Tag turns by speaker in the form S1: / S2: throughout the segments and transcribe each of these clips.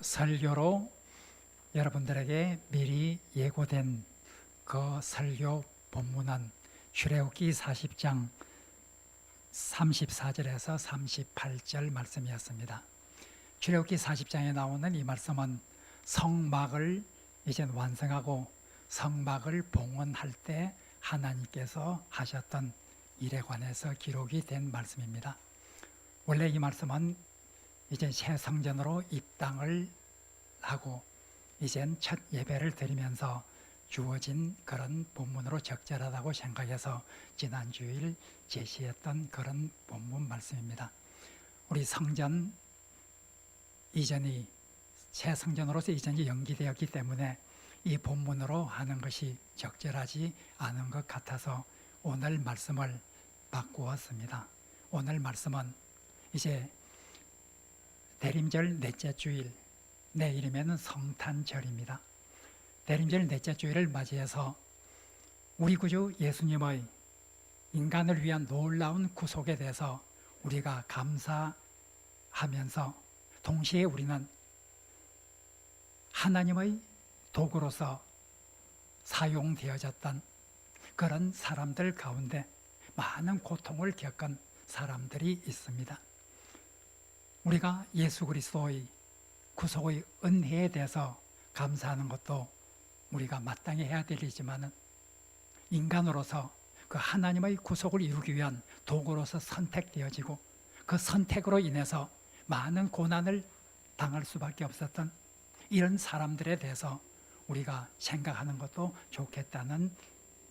S1: 설교로 여러분들에게 미리 예고된 그 설교 본문은 출애굽기 40장 34절에서 38절 말씀이었습니다. 출애굽기 40장에 나오는 이 말씀은 성막을 이제 완성하고 성막을 봉헌할 때 하나님께서 하셨던 일에 관해서 기록이 된 말씀입니다. 원래 이 말씀은 이제 새 성전으로 입당을 하고 이젠 첫 예배를 드리면서 주어진 그런 본문으로 적절하다고 생각해서 지난 주일 제시했던 그런 본문 말씀입니다. 우리 성전 이전이 새 성전으로서 이전이 연기되었기 때문에 이 본문으로 하는 것이 적절하지 않은 것 같아서 오늘 말씀을 바꾸었습니다. 오늘 말씀은 이제 대림절 넷째 주일, 내일이면 성탄절입니다. 대림절 넷째 주일을 맞이해서 우리 구주 예수님의 인간을 위한 놀라운 구속에 대해서 우리가 감사하면서 동시에 우리는 하나님의 도구로서 사용되어졌던 그런 사람들 가운데 많은 고통을 겪은 사람들이 있습니다. 우리가 예수 그리스도의 구속의 은혜에 대해서 감사하는 것도 우리가 마땅히 해야 될 일이지만 인간으로서 그 하나님의 구속을 이루기 위한 도구로서 선택되어지고 그 선택으로 인해서 많은 고난을 당할 수밖에 없었던 이런 사람들에 대해서 우리가 생각하는 것도 좋겠다는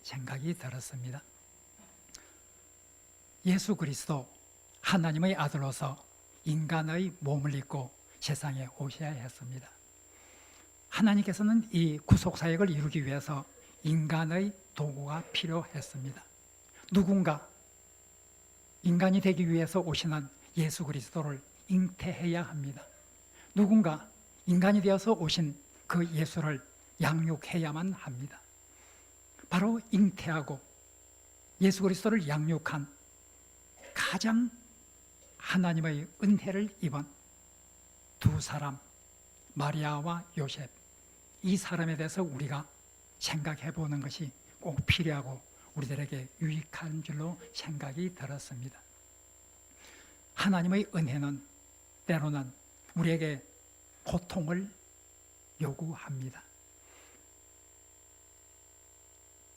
S1: 생각이 들었습니다. 예수 그리스도 하나님의 아들로서 인간의 몸을 입고 세상에 오셔야 했습니다. 하나님께서는 이 구속사역을 이루기 위해서 인간의 도구가 필요했습니다. 누군가 인간이 되기 위해서 오시는 예수 그리스도를 잉태해야 합니다. 누군가 인간이 되어서 오신 그 예수를 양육해야만 합니다. 바로 잉태하고 예수 그리스도를 양육한 가장 하나님의 은혜를 입은 두 사람, 마리아와 요셉, 이 사람에 대해서 우리가 생각해 보는 것이 꼭 필요하고 우리들에게 유익한 줄로 생각이 들었습니다. 하나님의 은혜는 때로는 우리에게 고통을 요구합니다.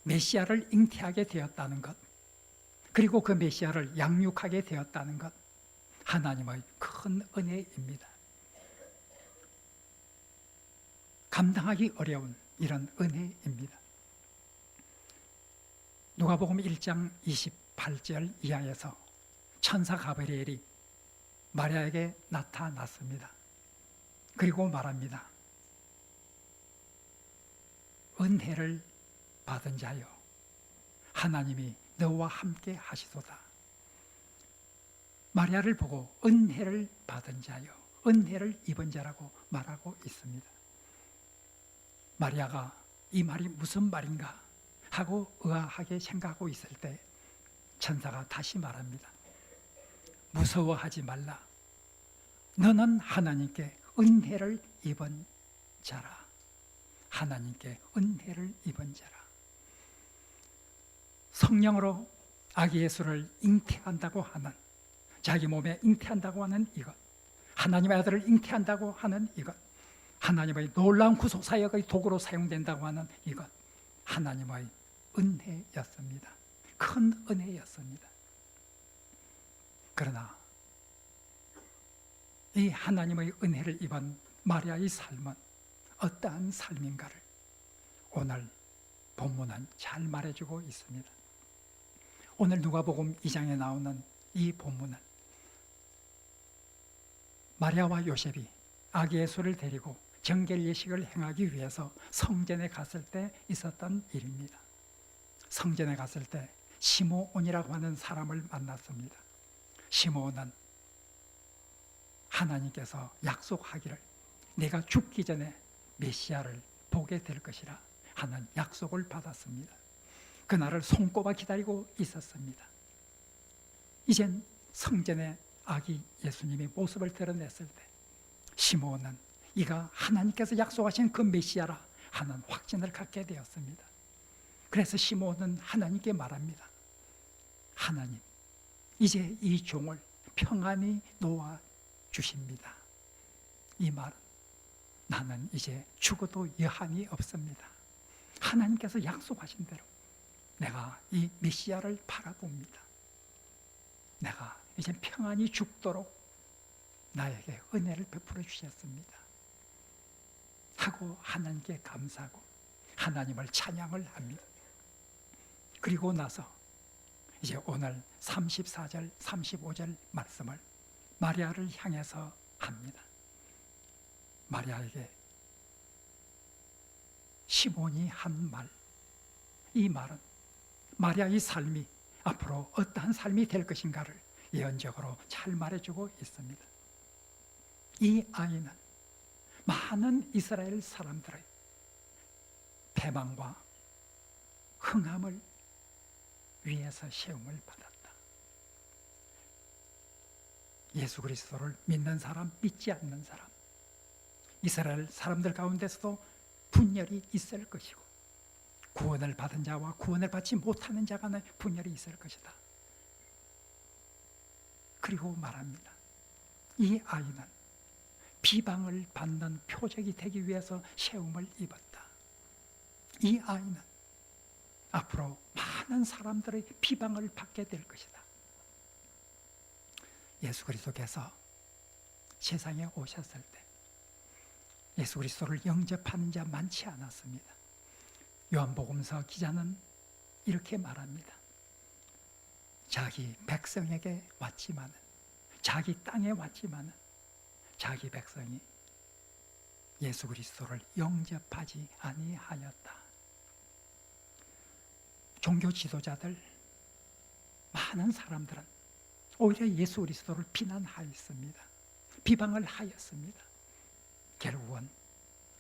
S1: 메시아를 잉태하게 되었다는 것, 그리고 그 메시아를 양육하게 되었다는 것, 하나님의 큰 은혜입니다. 감당하기 어려운 이런 은혜입니다. 누가복음 1장 28절 이하에서 천사 가브리엘이 마리아에게 나타났습니다. 그리고 말합니다. 은혜를 받은 자여, 하나님이 너와 함께 하시도다. 마리아를 보고 은혜를 받은 자여, 은혜를 입은 자라고 말하고 있습니다. 마리아가 이 말이 무슨 말인가 하고 의아하게 생각하고 있을 때 천사가 다시 말합니다. 무서워하지 말라. 너는 하나님께 은혜를 입은 자라. 하나님께 은혜를 입은 자라. 성령으로 아기 예수를 잉태한다고 하는, 자기 몸에 잉태한다고 하는 이것, 하나님의 아들을 잉태한다고 하는 이것, 하나님의 놀라운 구속사역의 도구로 사용된다고 하는 이것, 하나님의 은혜였습니다. 큰 은혜였습니다. 그러나 이 하나님의 은혜를 입은 마리아의 삶은 어떠한 삶인가를 오늘 본문은 잘 말해주고 있습니다. 오늘 누가복음 2장에 나오는 이 본문은 마리아와 요셉이 아기 예수를 데리고 정결 예식을 행하기 위해서 성전에 갔을 때 있었던 일입니다. 성전에 갔을 때 시므온이라고 하는 사람을 만났습니다. 시므온은 하나님께서 약속하기를 내가 죽기 전에 메시아를 보게 될 것이라 하는 약속을 받았습니다. 그날을 손꼽아 기다리고 있었습니다. 이젠 성전에 아기 예수님이 모습을 드러냈을 때 시므온은 이가 하나님께서 약속하신 그 메시아라 하는 확신을 갖게 되었습니다. 그래서 시몬은 하나님께 말합니다. 하나님, 이제 이 종을 평안히 놓아 주십니다. 이 말은 나는 이제 죽어도 여한이 없습니다. 하나님께서 약속하신 대로 내가 이 메시아를 바라봅니다. 내가 이제 평안히 죽도록 나에게 은혜를 베풀어 주셨습니다. 하고 하나님께 감사하고 하나님을 찬양을 합니다. 그리고 나서 이제 오늘 34절, 35절 말씀을 마리아를 향해서 합니다. 마리아에게 시몬이 한 말, 이 말은 마리아의 삶이 앞으로 어떠한 삶이 될 것인가를 예언적으로 잘 말해주고 있습니다. 이 아이는 많은 이스라엘 사람들의 패망과 흥함을 위해서 시험을 받았다. 예수 그리스도를 믿는 사람, 믿지 않는 사람, 이스라엘 사람들 가운데서도 분열이 있을 것이고 구원을 받은 자와 구원을 받지 못하는 자 간에 분열이 있을 것이다. 그리고 말합니다. 이 아이는 비방을 받는 표적이 되기 위해서 시험을 입었다. 이 아이는 앞으로 많은 사람들의 비방을 받게 될 것이다. 예수 그리스도께서 세상에 오셨을 때 예수 그리스도를 영접하는 자 많지 않았습니다. 요한복음서 기자는 이렇게 말합니다. 자기 백성에게 왔지만은, 자기 땅에 왔지만은 자기 백성이 예수 그리스도를 영접하지 아니하였다. 종교 지도자들, 많은 사람들은 오히려 예수 그리스도를 비난하였습니다. 비방을 하였습니다. 결국은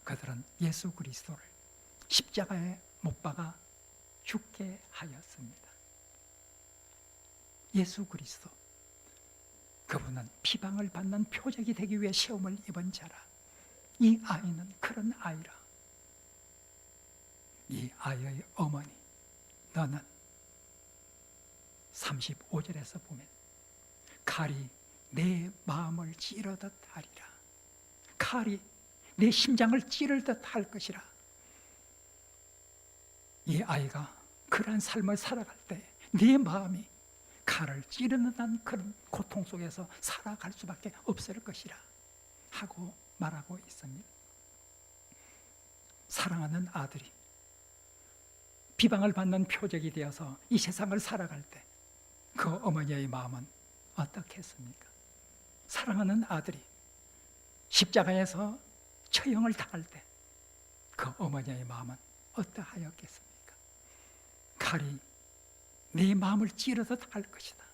S1: 그들은 예수 그리스도를 십자가에 못 박아 죽게 하였습니다. 예수 그리스도, 그분은 비방을 받는 표적이 되기 위해 시험을 입은 자라. 이 아이는 그런 아이라. 이 아이의 어머니, 너는 35절에서 보면 칼이 내 마음을 찌르듯 하리라. 칼이 내 심장을 찌를 듯 할 것이라. 이 아이가 그러한 삶을 살아갈 때 네 마음이 칼을 찌르는 그런 고통 속에서 살아갈 수밖에 없을 것이라 하고 말하고 있습니다. 사랑하는 아들이 비방을 받는 표적이 되어서 이 세상을 살아갈 때 그 어머니의 마음은 어떻겠습니까? 사랑하는 아들이 십자가에서 처형을 당할 때 그 어머니의 마음은 어떠하였겠습니까? 칼이 네 마음을 찌르듯 할 것이다.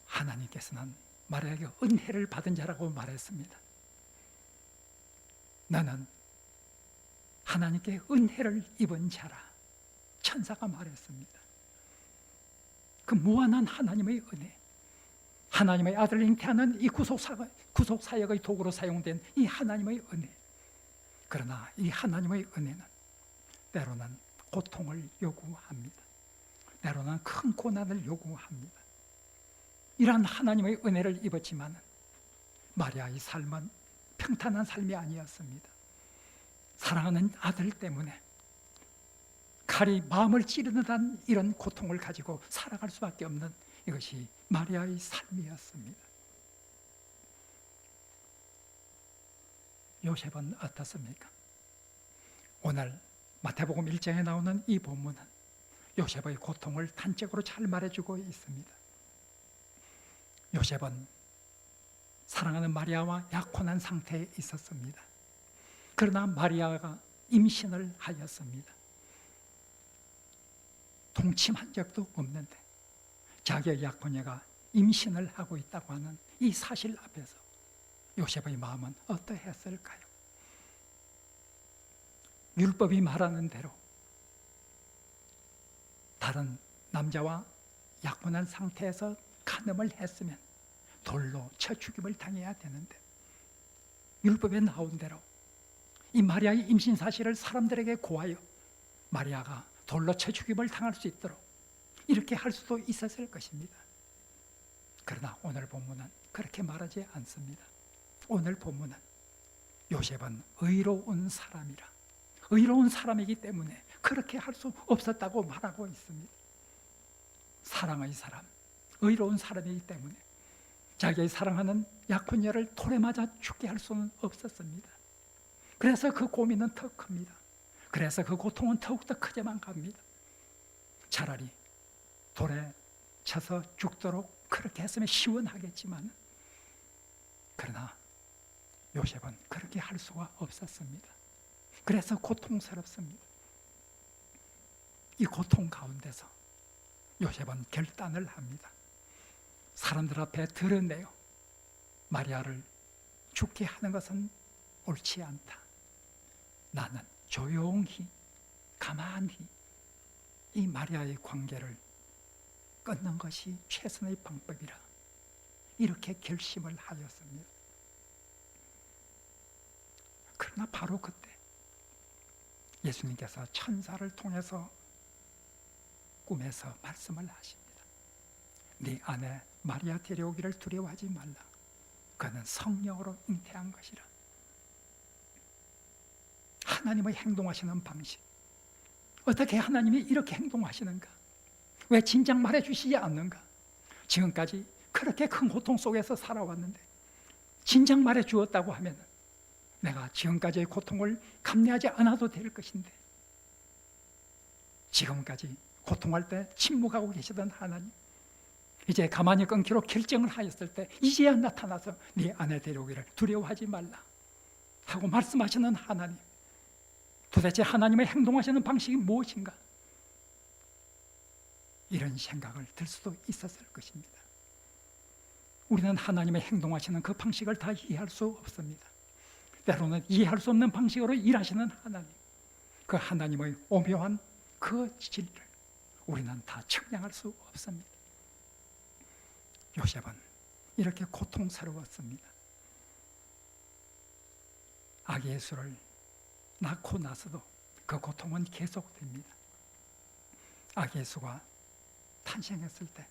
S1: 하나님께서는 마리아에게 은혜를 받은 자라고 말했습니다. 너는 하나님께 은혜를 입은 자라. 천사가 말했습니다. 그 무한한 하나님의 은혜, 하나님의 아들을 잉태하는 이 구속사역의 도구로 사용된 이 하나님의 은혜. 그러나 이 하나님의 은혜는 때로는 고통을 요구합니다. 때로는 큰 고난을 요구합니다. 이러한 하나님의 은혜를 입었지만 마리아의 삶은 평탄한 삶이 아니었습니다. 사랑하는 아들 때문에 칼이 마음을 찌르는 듯한 이런 고통을 가지고 살아갈 수밖에 없는 이것이 마리아의 삶이었습니다. 요셉은 어떻습니까? 오늘 마태복음 1장에 나오는 이 본문은 요셉의 고통을 단적으로 잘 말해주고 있습니다. 요셉은 사랑하는 마리아와 약혼한 상태에 있었습니다. 그러나 마리아가 임신을 하였습니다. 동침한 적도 없는데 자기의 약혼녀가 임신을 하고 있다고 하는 이 사실 앞에서 요셉의 마음은 어떠했을까요? 율법이 말하는 대로 다른 남자와 약혼한 상태에서 간음을 했으면 돌로 쳐 죽임을 당해야 되는데 율법에 나온 대로 이 마리아의 임신 사실을 사람들에게 고하여 마리아가 돌로 쳐 죽임을 당할 수 있도록 이렇게 할 수도 있었을 것입니다. 그러나 오늘 본문은 그렇게 말하지 않습니다. 오늘 본문은 요셉은 의로운 사람이라, 의로운 사람이기 때문에 그렇게 할 수 없었다고 말하고 있습니다. 사랑의 사람, 의로운 사람이기 때문에 자기의 사랑하는 약혼녀를 돌에 맞아 죽게 할 수는 없었습니다. 그래서 그 고민은 더 큽니다. 그래서 그 고통은 더욱더 크게만 갑니다. 차라리 돌에 쳐서 죽도록 그렇게 했으면 시원하겠지만, 그러나 요셉은 그렇게 할 수가 없었습니다. 그래서 고통스럽습니다. 이 고통 가운데서 요셉은 결단을 합니다. 사람들 앞에 드러내어 마리아를 죽게 하는 것은 옳지 않다. 나는 조용히 가만히 이 마리아의 관계를 끊는 것이 최선의 방법이라 이렇게 결심을 하였습니다. 그러나 바로 그때 예수님께서 천사를 통해서 꿈에서 말씀을 하십니다. 네 아내 마리아 데려오기를 두려워하지 말라. 그는 성령으로 잉태한 것이라. 하나님의 행동하시는 방식, 어떻게 하나님이 이렇게 행동하시는가? 왜 진작 말해주시지 않는가? 지금까지 그렇게 큰 고통 속에서 살아왔는데 진작 말해주었다고 하면 내가 지금까지의 고통을 감내하지 않아도 될 것인데, 지금까지 고통할 때 침묵하고 계시던 하나님, 이제 가만히 끊기로 결정을 하였을 때 이제야 나타나서 네 아내 데려오기를 두려워하지 말라 하고 말씀하시는 하나님, 도대체 하나님의 행동하시는 방식이 무엇인가? 이런 생각을 들 수도 있었을 것입니다. 우리는 하나님의 행동하시는 그 방식을 다 이해할 수 없습니다. 때로는 이해할 수 없는 방식으로 일하시는 하나님, 그 하나님의 오묘한 그 진리를 우리는 다 측량할 수 없습니다. 요셉은 이렇게 고통스러웠습니다. 아기 예수를 낳고 나서도 그 고통은 계속됩니다. 아기 예수가 탄생했을 때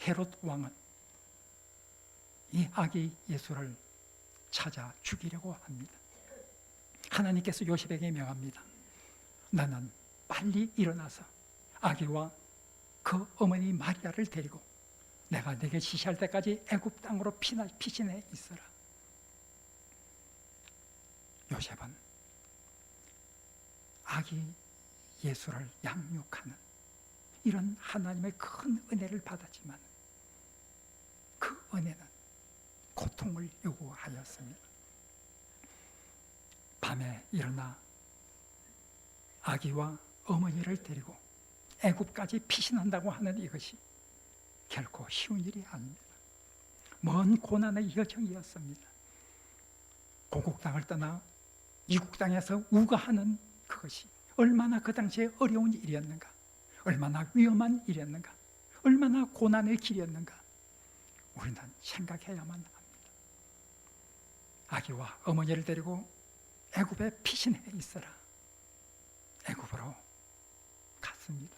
S1: 헤롯 왕은 이 아기 예수를 찾아 죽이려고 합니다. 하나님께서 요셉에게 명합니다. 너는 빨리 일어나서 아기와 그 어머니 마리아를 데리고 내가 네게 지시할 때까지 애굽 땅으로 피신해 있어라. 요셉은 아기 예수를 양육하는 이런 하나님의 큰 은혜를 받았지만 그 은혜는 고통을 요구하였습니다. 밤에 일어나 아기와 어머니를 데리고 애굽까지 피신한다고 하는 이것이 결코 쉬운 일이 아닙니다. 먼 고난의 여정이었습니다. 고국 땅을 떠나 이국 땅에서 우거하는 그것이 얼마나 그 당시에 어려운 일이었는가, 얼마나 위험한 일이었는가, 얼마나 고난의 길이었는가 우리는 생각해야만 합니다. 아기와 어머니를 데리고 애굽에 피신해 있어라. 애굽으로 갔습니다.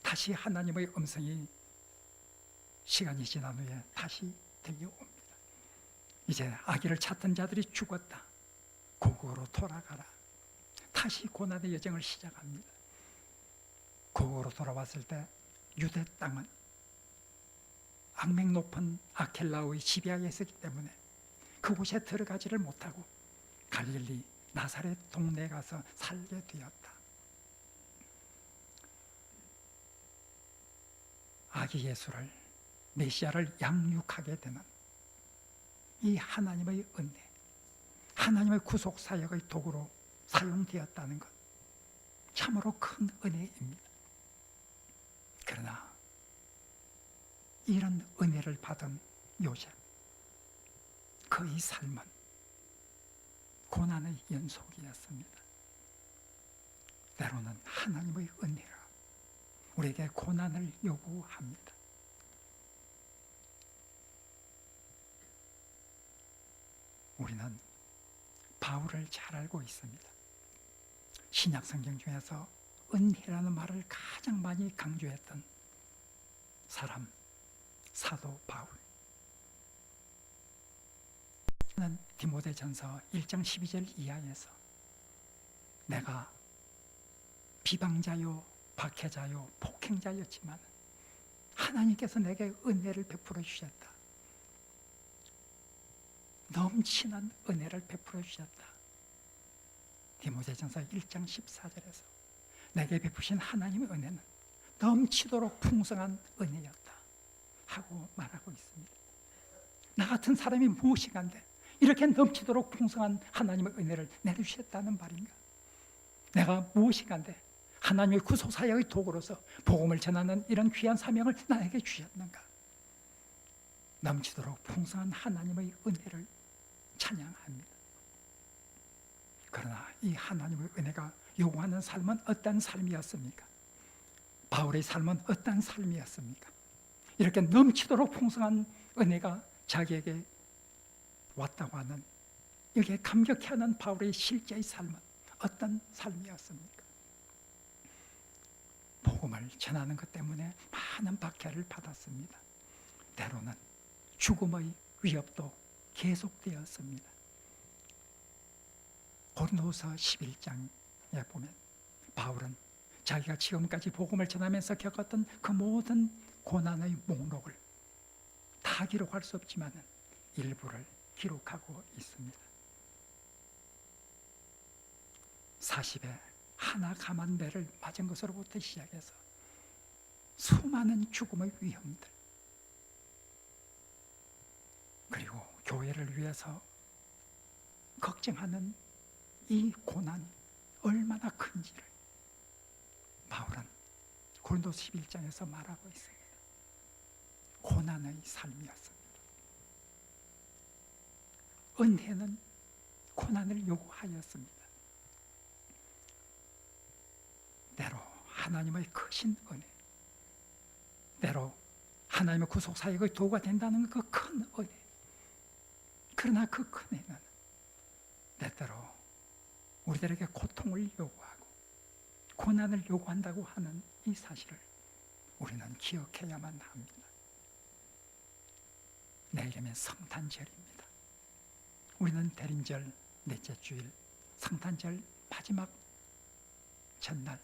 S1: 다시 하나님의 음성이 시간이 지난 후에 다시 들려옵니다. 이제 아기를 찾던 자들이 죽었다. 고국으로 돌아가라. 다시 고난의 여정을 시작합니다. 고국으로 돌아왔을 때 유대 땅은 악명 높은 아켈라의 지배하에 있었기 때문에 그곳에 들어가지를 못하고 갈릴리 나사렛 동네에 가서 살게 되었다. 아기 예수를, 메시아를 양육하게 되는 이 하나님의 은혜, 하나님의 구속 사역의 도구로 사용되었다는 것, 참으로 큰 은혜입니다. 그러나 이런 은혜를 받은 요셉, 그의 삶은 고난의 연속이었습니다. 때로는 하나님의 은혜가 우리에게 고난을 요구합니다. 우리는 바울을 잘 알고 있습니다. 신약 성경 중에서 은혜라는 말을 가장 많이 강조했던 사람, 사도 바울. 는 디모데전서 1장 12절 이하에서 내가 비방자요, 박해자요, 폭행자였지만 하나님께서 내게 은혜를 베풀어 주셨다. 넘치는 은혜를 베풀어 주셨다. 디모데전서 1장 14절에서 내게 베푸신 하나님의 은혜는 넘치도록 풍성한 은혜였다 하고 말하고 있습니다. 나 같은 사람이 무엇인가인데 이렇게 넘치도록 풍성한 하나님의 은혜를 내려주셨다는 말인가? 내가 무엇인가인데 하나님의 구속사역의 도구로서 복음을 전하는 이런 귀한 사명을 나에게 주셨는가? 넘치도록 풍성한 하나님의 은혜를 찬양합니다. 그러나 이 하나님의 은혜가 요구하는 삶은 어떤 삶이었습니까? 바울의 삶은 어떤 삶이었습니까? 이렇게 넘치도록 풍성한 은혜가 자기에게 왔다고 하는, 여기에 감격해하는 바울의 실제의 삶은 어떤 삶이었습니까? 복음을 전하는 것 때문에 많은 박해를 받았습니다. 때로는 죽음의 위협도 계속되었습니다. 고린도후서 11장에 보면 바울은 자기가 지금까지 복음을 전하면서 겪었던 그 모든 고난의 목록을 다 기록할 수 없지만 일부를 기록하고 있습니다. 40에 하나 감한 배를 맞은 것으로부터 시작해서 수많은 죽음의 위험들, 그리고 교회를 위해서 걱정하는 이 고난이 얼마나 큰지를 바울은 고린도서 11장에서 말하고 있습니다. 고난의 삶이었습니다. 은혜는 고난을 요구하였습니다. 때로 하나님의 크신 은혜, 때로 하나님의 구속사역의 도구가 된다는 그 큰 은혜. 그러나 그 큰 은혜는 때때로 우리들에게 고통을 요구하고 고난을 요구한다고 하는 이 사실을 우리는 기억해야만 합니다. 내일이면 성탄절입니다. 우리는 대림절 넷째 주일, 성탄절 마지막 전날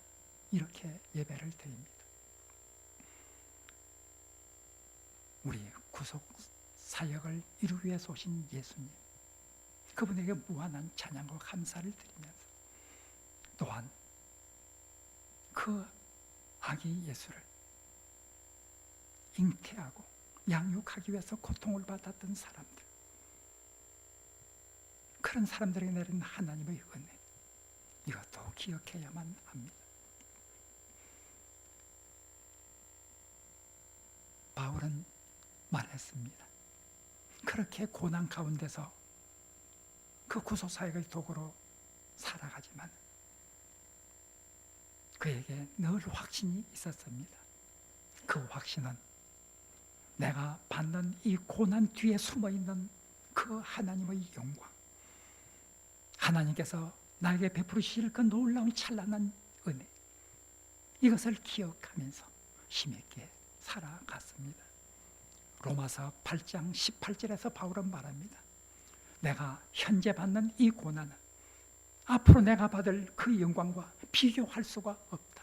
S1: 이렇게 예배를 드립니다. 우리 구속 사역을 이루기 위해서 오신 예수님, 그분에게 무한한 찬양과 감사를 드리면서 또한 그 아기 예수를 잉태하고 양육하기 위해서 고통을 받았던 사람들, 그런 사람들에게 내린 하나님의 은혜, 이것도 기억해야만 합니다. 바울은 말했습니다. 그렇게 고난 가운데서 그 구속사역의 도구로 살아가지만 그에게 늘 확신이 있었습니다. 그 확신은 내가 받는 이 고난 뒤에 숨어있는 그 하나님의 영광, 하나님께서 나에게 베푸시실 그 놀라운 찬란한 은혜, 이것을 기억하면서 힘있게 살아갔습니다. 로마서 8장 18절에서 바울은 말합니다. 내가 현재 받는 이 고난은 앞으로 내가 받을 그 영광과 비교할 수가 없다.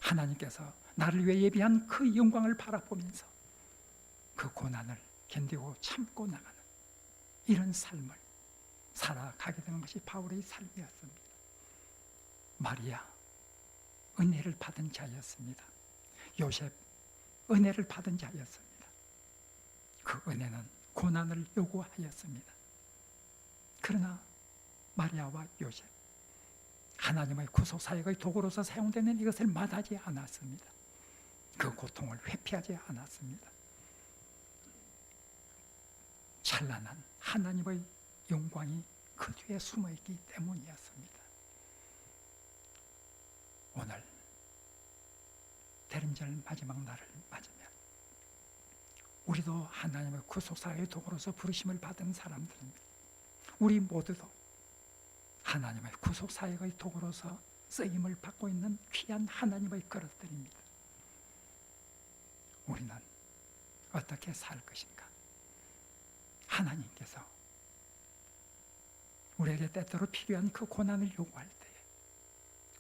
S1: 하나님께서 나를 위해 예비한 그 영광을 바라보면서 그 고난을 견디고 참고 나가는 이런 삶을 살아가게 되는 것이 바울의 삶이었습니다. 마리아, 은혜를 받은 자였습니다. 요셉, 은혜를 받은 자였습니다. 그 은혜는 고난을 요구하였습니다. 그러나 마리아와 요셉, 하나님의 구속사역의 도구로서 사용되는 이것을 마다하지 않았습니다. 그 고통을 회피하지 않았습니다. 찬란한 하나님의 영광이 그 뒤에 숨어있기 때문이었습니다. 오늘 대림절 마지막 날을 맞으면 우리도 하나님의 구속사역의 도구로서 부르심을 받은 사람들입니다. 우리 모두도 하나님의 구속 사역의 도구로서 쓰임을 받고 있는 귀한 하나님의 그릇들입니다. 우리는 어떻게 살 것인가? 하나님께서 우리에게 때때로 필요한 그 고난을 요구할 때에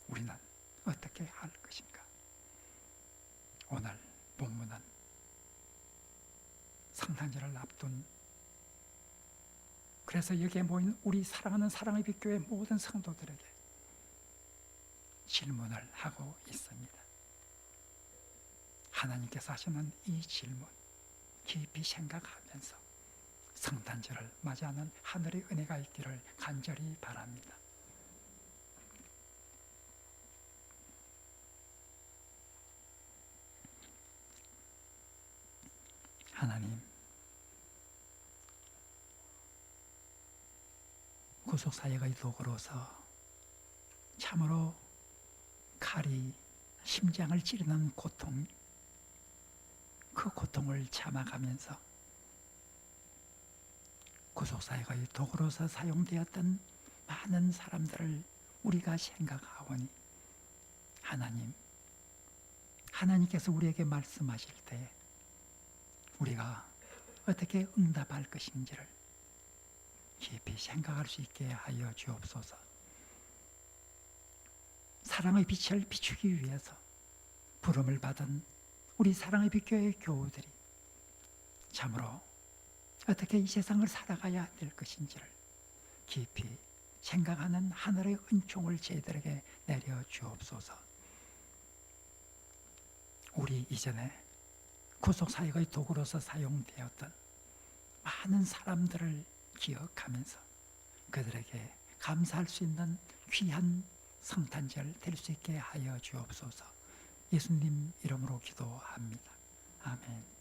S1: 우리는 어떻게 할 것인가? 오늘 본문은 성탄절을 앞둔, 그래서 여기에 모인 우리 사랑하는 사랑의 빛교회 모든 성도들에게 질문을 하고 있습니다. 하나님께서 하시는 이 질문 깊이 생각하면서 성탄절을 맞이하는 하늘의 은혜가 있기를 간절히 바랍니다. 하나님, 구속사역의 도구로서 참으로 칼이 심장을 찌르는 고통, 그 고통을 참아가면서 구속사역의 도구로서 사용되었던 많은 사람들을 우리가 생각하오니 하나님께서 우리에게 말씀하실 때 우리가 어떻게 응답할 것인지를 깊이 생각할 수 있게 하여 주옵소서. 사랑의 빛을 비추기 위해서 부름을 받은 우리 사랑의 빛교회 교우들이 참으로 어떻게 이 세상을 살아가야 될 것인지를 깊이 생각하는 하늘의 은총을 저희들에게 내려 주옵소서. 우리 이전에 구속사역의 도구로서 사용되었던 많은 사람들을 기억하면서 그들에게 감사할 수 있는 귀한 성탄절 될 수 있게 하여 주옵소서. 예수님 이름으로 기도합니다. 아멘.